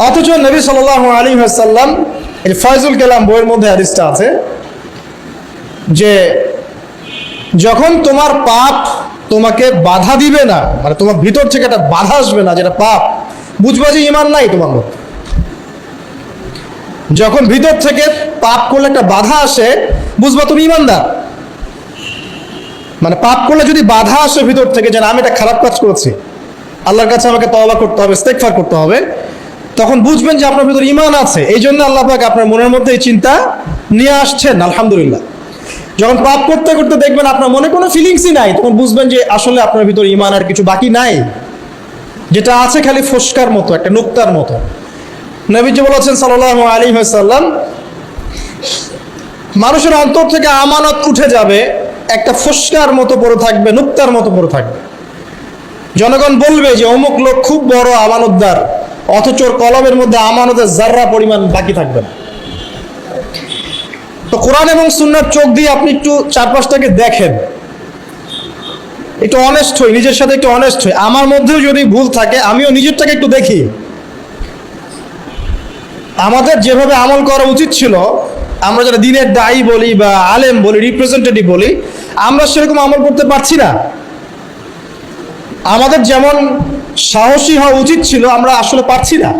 অথচ নবী সাল্লাল্লাহু আলাইহি ওয়াসাল্লাম এই ফয়জুল কালাম বইয়ের মধ্যে হাদিসটা আছে যে যখন তোমার পাপ তোমাকে বাধা দিবে না, মানে তোমার ভিতর থেকে একটা বাধা আসবে না যেটা পাপ, বুঝবা যে ঈমান নাই তোমার মধ্যে। যখন ভিতর থেকে পাপ করলে একটা বাধা আসে, বুঝবা তুমি ঈমানদার। মানে পাপ করলে যদি বাধা আসে ভিতর থেকে যে আমি এটা খারাপ কাজ করেছি, আল্লাহর কাছে আমাকে তওবা করতে হবে, ইস্তেগফার করতে হবে, তখন বুঝবেন যে আপনার ভিতর ঈমান আছে। এই জন্য আল্লাহ পাক আপনার মনের মধ্যে এই চিন্তা নিয়ে আসছেন। আলহামদুলিল্লাহ। যখন পাপ করতে করতে দেখবেন আপনার মনে কোনো ফিলিংসই নাই, তখন বুঝবেন যে আসলে আপনার ভিতর ঈমান আর কিছু বাকি নাই, যেটা আছে খালি ফোস্কার মতো, একটা নুক্তার মতো। নবীজি বলেছেন সাল্লাল্লাহু আলাইহি ওয়াসাল্লাম, মানুষের অন্তর থেকে আমানত উঠে যাবে, একটা ফোস্কার মতো পড়ে থাকবে, নুক্তার মতো পড়ে থাকবে। জনগণ বলবে যে অমুক লোক খুব বড় আমানতদার, অথচ ওর কলমের মধ্যে আমানতের জাররা পরিমাণ বাকি থাকবে না। তো কোরআন এবং সুন্নাহর চোখ দিয়ে আপনি একটু চারপাশটাকে দেখেন, একটু অনেস্ট হই, নিজের সাথে একটু অনেস্ট হই। আমার মধ্যেও যদি ভুল থাকে আমিও নিজেরটাকে একটু দেখি। আমাদের যেভাবে আমল করা উচিত ছিল, আমরা যারা দিনের দায়ী বলি বা আলেম বলি, রিপ্রেজেন্টেটিভ বলি, আমরা সেরকম আমল করতে পারছি না। আমাদের যেমন সাহসী হওয়া উচিত ছিল, আমরা আসলে পারছি না।